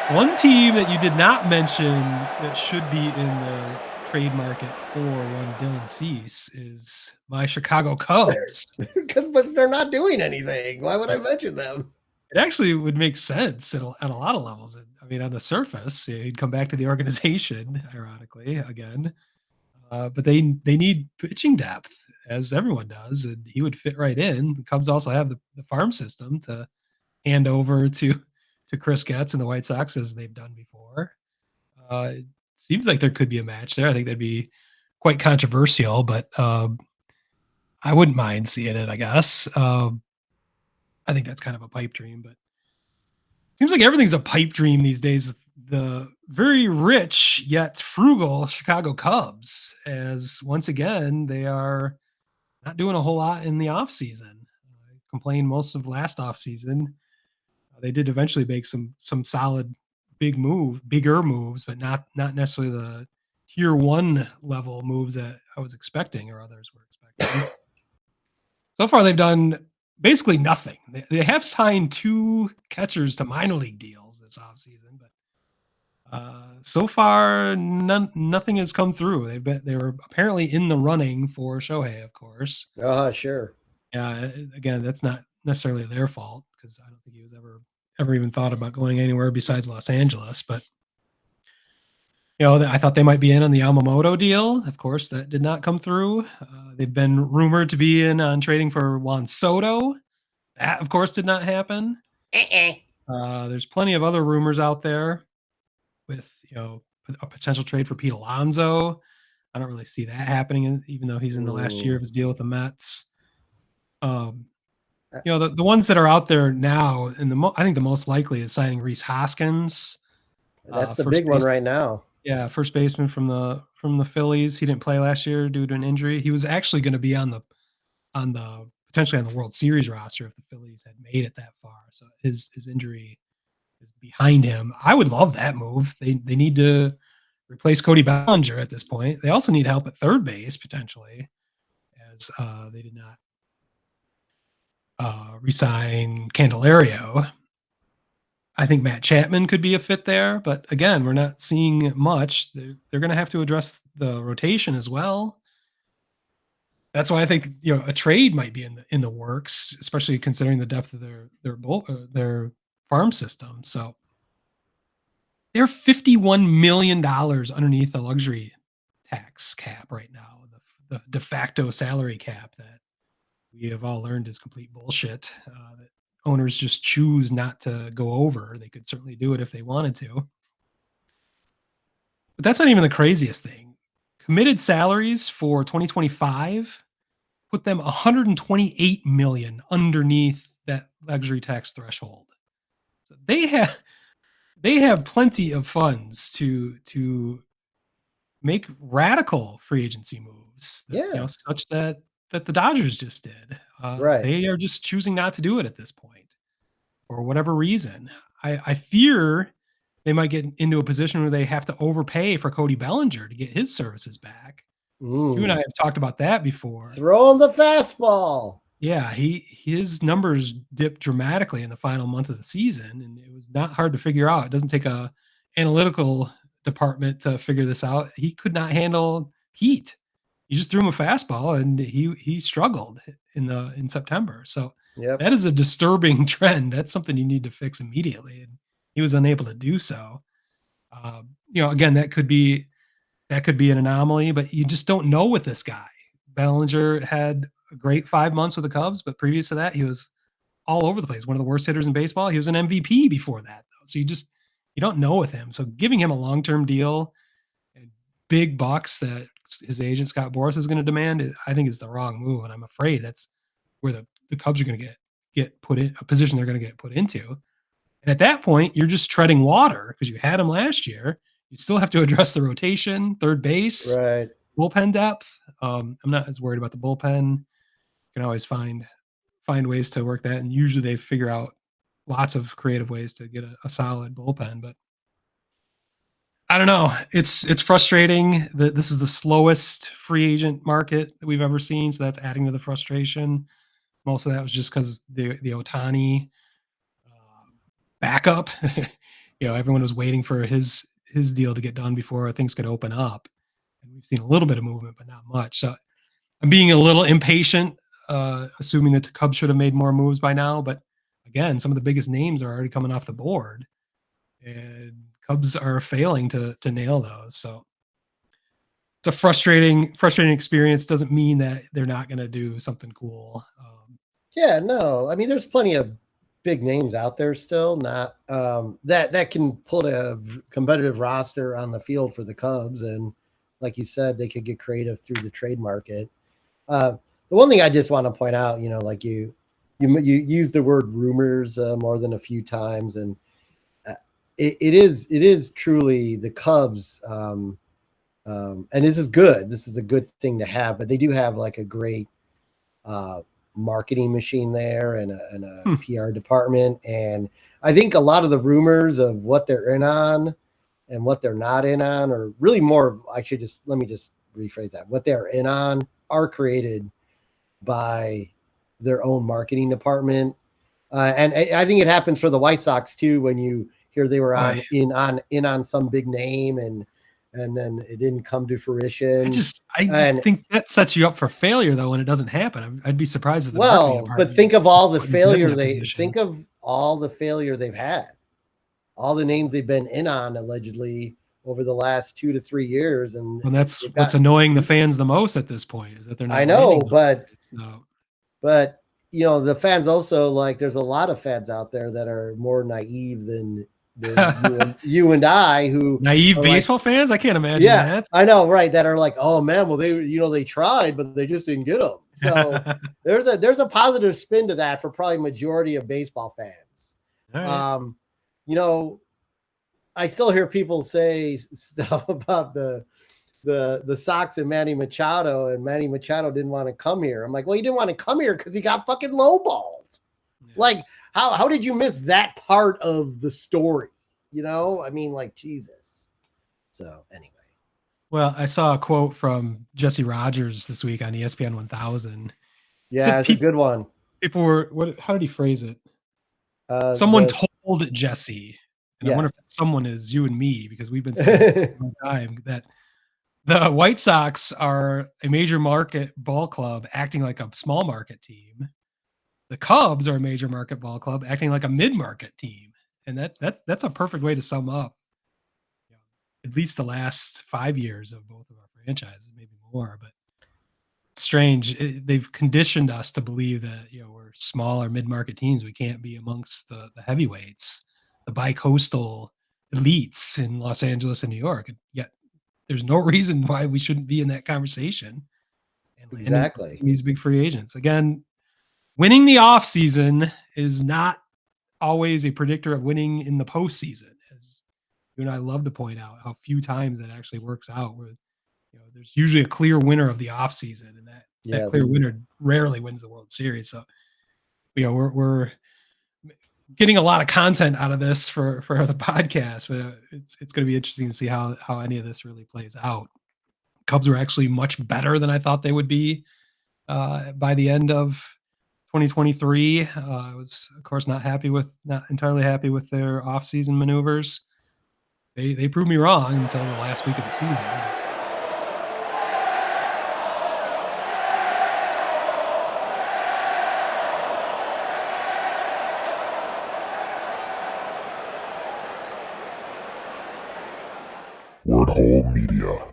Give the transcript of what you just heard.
One team that you did not mention that should be in the trade market for one Dylan Cease is my Chicago Cubs. But they're not doing anything. Why would I It mention them? it actually would make sense at a lot of levels. I mean, on the surface, he'd come back to the organization, ironically, again. But they need pitching depth, as everyone does, and he would fit right in. The Cubs also have the farm system to hand over to Chris Getz and the White Sox as they've done before. It seems like there could be a match there. I think that'd be quite controversial, but I wouldn't mind seeing it. I guess. I think that's kind of a pipe dream, but seems like everything's a pipe dream these days. With the very rich yet frugal Chicago Cubs, as once again they are not doing a whole lot in the offseason. Complained most of last offseason. They did eventually make some solid bigger moves, but not necessarily the tier one level moves that I was expecting or others were expecting. So far, they've done basically nothing. They have signed two catchers to minor league deals this offseason, but so far nothing has come through. They were apparently in the running for Shohei, of course. Sure. Yeah, again, that's not necessarily their fault because I don't think he was ever even thought about going anywhere besides Los Angeles. But I thought they might be in on the Yamamoto deal. Of course, that did not come through. They've been rumored to be in on trading for Juan Soto. That, of course, did not happen. There's plenty of other rumors out there with a potential trade for Pete Alonso. I don't really see that happening, even though he's in the last year of his deal with the Mets. The ones that are out there now, and I think the most likely is signing Rhys Hoskins. That's the big one right now. Yeah, first baseman from the Phillies. He didn't play last year due to an injury. He was actually going to be on the potentially on the World Series roster if the Phillies had made it that far. So his injury is behind him. I would love that move. They need to replace Cody Bellinger at this point. They also need help at third base potentially, as they did not resign Candelario. I think Matt Chapman could be a fit there, but again, we're not seeing much. They're going to have to address the rotation as well. That's why I think a trade might be in the works, especially considering the depth of their farm system. So they're $51 million underneath the luxury tax cap right now, the de facto salary cap that we have all learned is complete bullshit. That owners just choose not to go over. They could certainly do it if they wanted to. But that's not even the craziest thing. Committed salaries for 2025 put them 128 million underneath that luxury tax threshold. So they have plenty of funds to make radical free agency moves. Such that the Dodgers just did. Right. They are just choosing not to do it at this point for whatever reason. I fear they might get into a position where they have to overpay for Cody Bellinger to get his services back. You and I have talked about that before. Throw him the fastball. Yeah, his numbers dipped dramatically in the final month of the season, and it was not hard to figure out. It doesn't take a analytical department to figure this out. He could not handle heat. You just threw him a fastball, and he struggled in September. So that is a disturbing trend. That's something you need to fix immediately, and he was unable to do so. Again, that could be an anomaly, but you just don't know with this guy. Bellinger had a great 5 months with the Cubs, but previous to that, he was all over the place. One of the worst hitters in baseball. He was an MVP before that, though. So you don't know with him. So giving him a long-term deal and big bucks that his agent Scott Boras is going to demand, I think is the wrong move. And I'm afraid that's where the Cubs are going to get put in a position they're going to get put into. And at that point, you're just treading water because you had him last year. You still have to address the rotation, third base, right, bullpen depth. I'm not as worried about the bullpen. You can always find ways to work that, and usually they figure out lots of creative ways to get a solid bullpen. But I don't know. It's frustrating that this is the slowest free agent market that we've ever seen, so that's adding to the frustration. Most of that was just because the Ohtani backup. everyone was waiting for his deal to get done before things could open up. And we've seen a little bit of movement, but not much. So I'm being a little impatient, assuming that the Cubs should have made more moves by now. But again, some of the biggest names are already coming off the board, and Cubs are failing to nail those. So it's a frustrating experience. Doesn't mean that they're not going to do something cool. Yeah, no. I mean, there's plenty of big names out there still, not that can put a competitive roster on the field for the Cubs, and like you said, they could get creative through the trade market. The one thing I just want to point out, like you use the word rumors more than a few times, and it is truly the Cubs. And this is good. This is a good thing to have, but they do have like a great marketing machine there and a PR department. And I think a lot of the rumors of what they're in on and what they're not in on, or really more, let me just rephrase that. What they're in on are created by their own marketing department. And I think it happens for the White Sox too, when you hear they were in on some big name and then it didn't come to fruition. I just think that sets you up for failure, though, when it doesn't happen. I'd be surprised if the marketing department. But think of all the failure they've had, all the names they've been in on allegedly over the last 2 to 3 years, and that's what's annoying the fans the most at this point is that they're not. I know, but the fans also, like, there's a lot of fans out there that are more naive than you and I, who naive baseball fans. I can't imagine that. I know, right? That are like, oh man, well they tried, but they just didn't get them. So there's a positive spin to that for probably majority of baseball fans. Right. I still hear people say stuff about the Sox and Manny Machado, and Manny Machado didn't want to come here. I'm like, well, he didn't want to come here because he got fucking lowballed. Yeah. Like, how did you miss that part of the story? I mean, like, Jesus. So anyway. Well, I saw a quote from Jesse Rogers this week on ESPN 1000. Yeah, it's a good one. People were, how did he phrase it? Someone told Jesse, and I wonder if someone is you and me, because we've been saying this for a long time, that the White Sox are a major market ball club acting like a small market team. The Cubs are a major market ball club acting like a mid-market team. And that's a perfect way to sum up at least the last 5 years of both of our franchises, maybe more. But it's strange. They've conditioned us to believe that we're small or mid-market teams. We can't be amongst the heavyweights, the bi-coastal elites in Los Angeles and New York. And yet there's no reason why we shouldn't be in that conversation. And exactly. These big free agents. Again, winning the offseason is not always a predictor of winning in the postseason, as you and I love to point out how few times that actually works out, where there's usually a clear winner of the offseason, and that clear winner rarely wins the World Series. So we're getting a lot of content out of this for the podcast, but it's going to be interesting to see how any of this really plays out. Cubs were actually much better than I thought they would be by the end of 2023. I was, of course, not entirely happy with their offseason maneuvers. They proved me wrong until the last week of the season. Word Hole Media.